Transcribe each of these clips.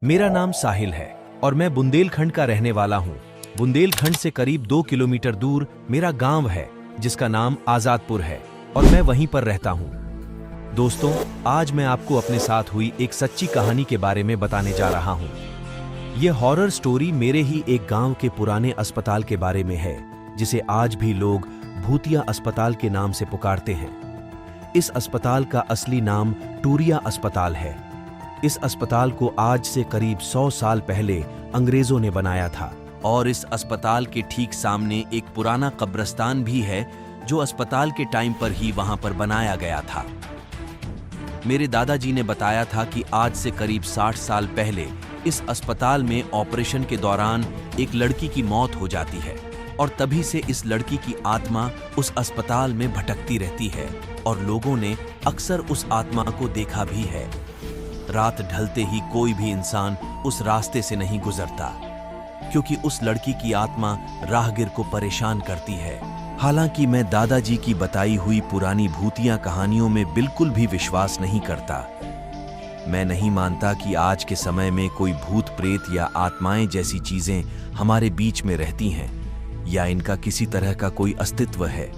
मेरा नाम साहिल है और मैं बुंदेलखंड का रहने वाला हूँ। बुंदेलखंड से करीब 2 किलोमीटर दूर मेरा गांव है जिसका नाम आजादपुर है और मैं वहीं पर रहता हूँ। दोस्तों, आज मैं आपको अपने साथ हुई एक सच्ची कहानी के बारे में बताने जा रहा हूँ। यह हॉरर स्टोरी मेरे ही एक गांव के पुराने अस्पताल के बारे में है, जिसे आज भी लोग भूतिया अस्पताल के नाम से पुकारते हैं। इस अस्पताल का असली नाम टूरिया अस्पताल है। इस अस्पताल को आज से करीब 100 साल पहले अंग्रेजों ने बनाया था और इस अस्पताल के ठीक सामने एक पुराना कब्रिस्तान भी है जो अस्पताल के टाइम पर ही वहां पर बनाया गया था। मेरे दादाजी ने बताया था कि आज से करीब 60 साल पहले इस अस्पताल में ऑपरेशन के दौरान एक लड़की की मौत हो जाती है और तभी से इस लड़की की आत्मा उस अस्पताल में भटकती रहती है और लोगों ने अक्सर उस आत्मा को देखा भी है। रात ढलते ही कोई भी इंसान उस रास्ते से नहीं गुजरता क्योंकि उस लड़की की आत्मा राहगीर को परेशान करती है। हालांकि मैं दादाजी की बताई हुई पुरानी भूतिया कहानियों में बिल्कुल भी विश्वास नहीं करता। मैं नहीं मानता कि आज के समय में कोई भूत प्रेत या आत्माएं जैसी चीजें हमारे बीच में रहती हैं या इनका किसी तरह का कोई अस्तित्व है।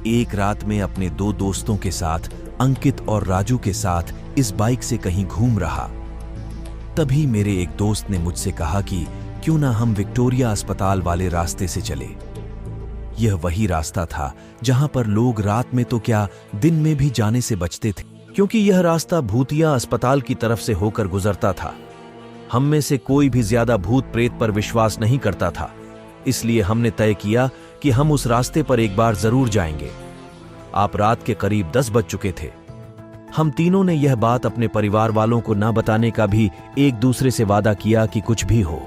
एक रात में अपने 2 दोस्तों के साथ, अंकित और राजू के साथ इस बाइक से कहीं घूम रहा। तभी मेरे एक दोस्त ने मुझसे कहा कि क्यों ना हम विक्टोरिया अस्पताल वाले रास्ते से चले। यह वही रास्ता था जहां पर लोग रात में तो क्या दिन में भी जाने से बचते थे, क्योंकि यह रास्ता भूतिया अस्पताल की तरफ से होकर गुजरता था। हम में से कोई भी ज्यादा भूत प्रेत पर विश्वास नहीं करता था, इसलिए हमने तय किया कि हम उस रास्ते पर एक बार जरूर जाएंगे। आप रात के करीब 10 बज चुके थे। हम तीनों ने यह बात अपने परिवार वालों को न बताने का भी एक दूसरे से वादा किया कि कुछ भी हो,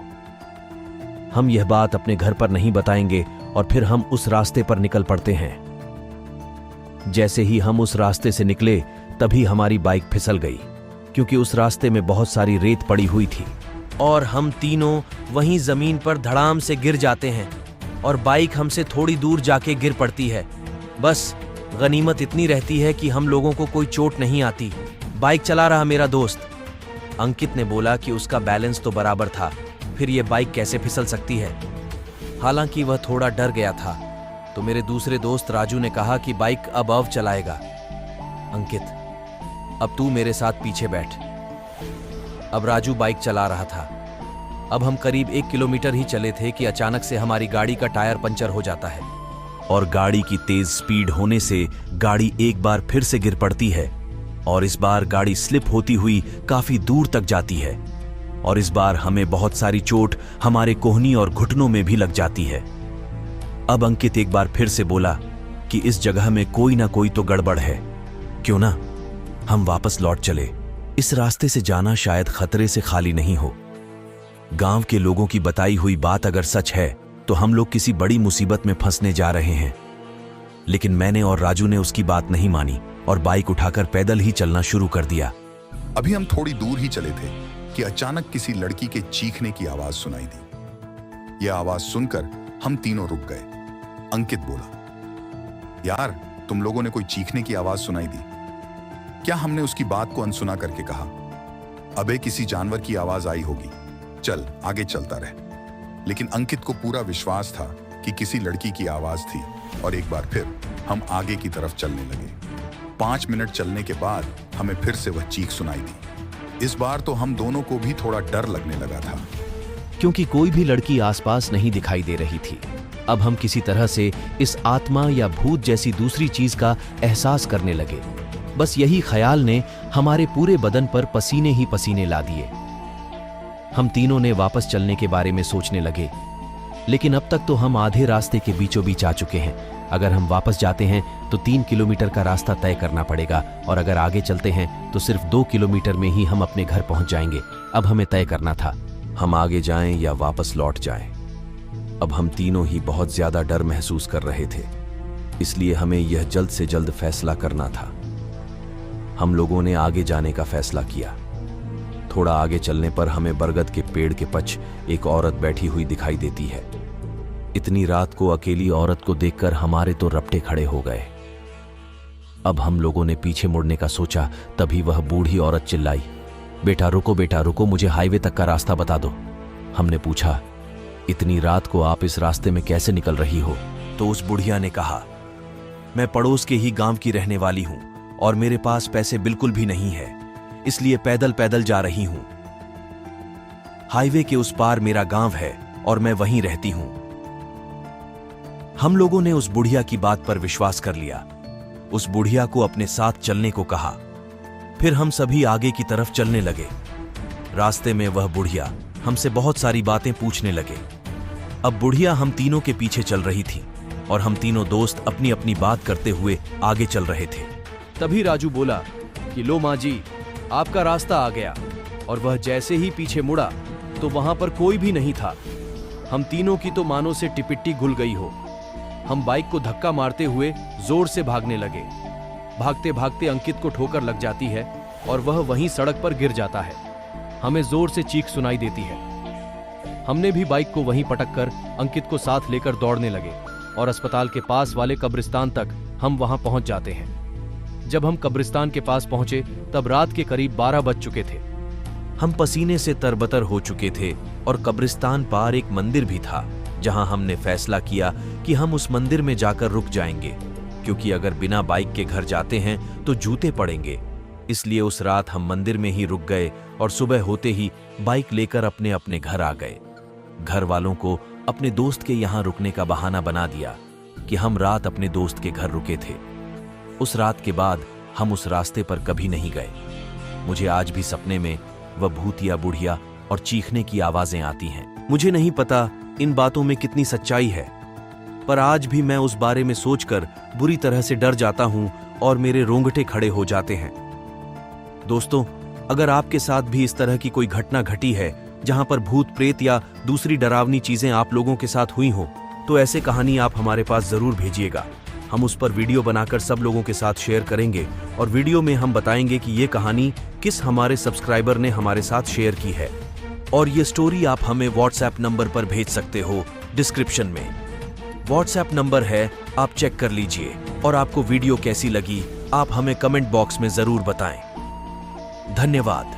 हम यह बात अपने घर पर नहीं बताएंगे और फिर हम उस रास्ते पर निकल पड़ते हैं। जैसे ही हम उस रास्ते से निकले तभी हमारी बाइक फिसल गई क्योंकि उस रास्ते में बहुत सारी रेत पड़ी हुई थी और हम तीनों वहीं जमीन पर धड़ाम से गिर जाते हैं और बाइक हमसे थोड़ी दूर जाके गिर पड़ती है। बस गनीमत इतनी रहती है कि हम लोगों को कोई चोट नहीं आती। बाइक चला रहा मेरा दोस्त अंकित ने बोला कि उसका बैलेंस तो बराबर था, फिर यह बाइक कैसे फिसल सकती है। हालांकि वह थोड़ा डर गया था तो मेरे दूसरे दोस्त राजू ने कहा कि बाइक अब चलाएगा। अंकित, अब तू मेरे साथ पीछे बैठ। अब राजू बाइक चला रहा था। अब हम करीब 1 किलोमीटर ही चले थे कि अचानक से हमारी गाड़ी का टायर पंचर हो जाता है और गाड़ी की तेज स्पीड होने से गाड़ी एक बार फिर से गिर पड़ती है और इस बार गाड़ी स्लिप होती हुई काफी दूर तक जाती है और इस बार हमें बहुत सारी चोट हमारे कोहनी और घुटनों में भी लग जाती है। अब अंकित एक बार फिर से बोला कि इस जगह में कोई ना कोई तो गड़बड़ है, क्यों ना हम वापस लौट चले। इस रास्ते से जाना शायद खतरे से खाली नहीं हो। गांव के लोगों की बताई हुई बात अगर सच है तो हम लोग किसी बड़ी मुसीबत में फंसने जा रहे हैं। लेकिन मैंने और राजू ने उसकी बात नहीं मानी और बाइक उठाकर पैदल ही चलना शुरू कर दिया। अभी हम थोड़ी दूर ही चले थे कि अचानक किसी लड़की के चीखने की आवाज सुनाई दी। यह आवाज सुनकर हम तीनों रुक गए। अंकित बोला, यार तुम लोगों ने कोई चीखने की आवाज सुनाई दी क्या? हमने उसकी बात को अनसुना करके कहा, अबे किसी जानवर की आवाज आई होगी, चल आगे चलता रह। लेकिन अंकित को पूरा विश्वास था कि किसी लड़की की आवाज थी और एक बार फिर हम आगे की तरफ चलने लगे। 5 मिनट चलने के बाद हमें फिर से वह चीख सुनाई दी। इस बार तो हम दोनों को भी थोड़ा डर लगने लगा था क्योंकि कोई भी लड़की आसपास नहीं दिखाई दे रही थी। अब हम किसी तरह से इस आत्मा या भूत जैसी दूसरी चीज का एहसास करने लगे। बस यही ख्याल ने हमारे पूरे बदन पर पसीने ही पसीने ला दिए। हम तीनों ने वापस चलने के बारे में सोचने लगे, लेकिन अब तक तो हम आधे रास्ते के बीचों बीच आ चुके हैं। अगर हम वापस जाते हैं तो 3 किलोमीटर का रास्ता तय करना पड़ेगा और अगर आगे चलते हैं तो सिर्फ 2 किलोमीटर में ही हम अपने घर पहुंच जाएंगे। अब हमें तय करना था, हम आगे जाएं या वापस लौट जाएं। अब हम तीनों ही बहुत ज्यादा डर महसूस कर रहे थे, इसलिए हमें यह जल्द से जल्द फैसला करना था। हम लोगों ने आगे जाने का फैसला किया। थोड़ा आगे चलने पर हमें बरगद के पेड़ के पछ एक औरत बैठी हुई दिखाई देती है। इतनी रात को अकेली औरत को देखकर हमारे तो रपटे खड़े हो गए। अब हम लोगों ने पीछे मुड़ने का सोचा, तभी वह बूढ़ी औरत चिल्लाई, बेटा रुको, मुझे हाईवे तक का रास्ता बता दो। हमने पूछा, इतनी रात को आप इस रास्ते में कैसे निकल रही हो? तो उस बुढ़िया ने कहा, मैं पड़ोस के ही गांव की रहने वाली हूं और मेरे पास पैसे बिल्कुल भी नहीं है, इसलिए पैदल पैदल जा रही हूं। हाईवे के उस पार मेरा गांव है और मैं वहीं रहती हूं। हम लोगों ने उस बुढ़िया की बात पर विश्वास कर लिया। उस बुढ़िया को अपने साथ चलने को कहा। फिर हम सभी आगे की तरफ चलने लगे। रास्ते में वह बुढ़िया हमसे बहुत सारी बातें पूछने लगे। अब बुढ़िया हम तीनों के पीछे चल रही थी और हम तीनों दोस्त अपनी अपनी बात करते हुए आगे चल रहे थे। तभी राजू बोला कि लो माँ जी, आपका रास्ता आ गया। और वह जैसे ही पीछे मुड़ा तो वहां पर कोई भी नहीं था। हम तीनों की तो मानो से टिपिट्टी घुल गई हो। हम बाइक को धक्का मारते हुए जोर से भागने लगे। भागते भागते अंकित को ठोकर लग जाती है और वह वहीं सड़क पर गिर जाता है। हमें जोर से चीख सुनाई देती है। हमने भी बाइक को वहीं पटक कर अंकित को साथ लेकर दौड़ने लगे और अस्पताल के पास वाले कब्रिस्तान तक हम वहां पहुंच जाते हैं। जब हम कब्रिस्तान के पास पहुंचे तब रात के करीब 12 बज चुके थे। हम पसीने से तरबतर हो चुके थे और कब्रिस्तान पार एक मंदिर भी था, जहां हमने फैसला किया कि हम उस मंदिर में जाकर रुक जाएंगे, क्योंकि अगर बिना बाइक के घर जाते हैं तो जूते पड़ेंगे। इसलिए उस रात हम मंदिर में ही रुक गए और सुबह होते ही बाइक लेकर अपने अपने घर आ गए। घर वालों को अपने दोस्त के यहां रुकने का बहाना बना दिया कि हम रात अपने दोस्त के घर रुके थे। उस रात के बाद हम उस रास्ते पर कभी नहीं गए। मुझे आज भी सपने में वह भूतिया बुढ़िया और चीखने की आवाजें आती हैं। मुझे नहीं पता इन बातों में कितनी सच्चाई है, पर आज भी मैं उस बारे में सोचकर बुरी तरह से डर जाता हूं और मेरे रोंगटे खड़े हो जाते हैं। दोस्तों, अगर आपके साथ भी इस तरह की कोई घटना घटी है जहां पर भूत प्रेत या दूसरी डरावनी चीजें आप लोगों के साथ हुई हो, तो ऐसे कहानी आप हमारे पास जरूर भेजिएगा। हम उस पर वीडियो बनाकर सब लोगों के साथ शेयर करेंगे और वीडियो में हम बताएंगे कि ये कहानी किस हमारे सब्सक्राइबर ने हमारे साथ शेयर की है। और ये स्टोरी आप हमें व्हाट्सएप नंबर पर भेज सकते हो, डिस्क्रिप्शन में व्हाट्सएप नंबर है, आप चेक कर लीजिए। और आपको वीडियो कैसी लगी आप हमें कमेंट बॉक्स में जरूर बताएं। धन्यवाद।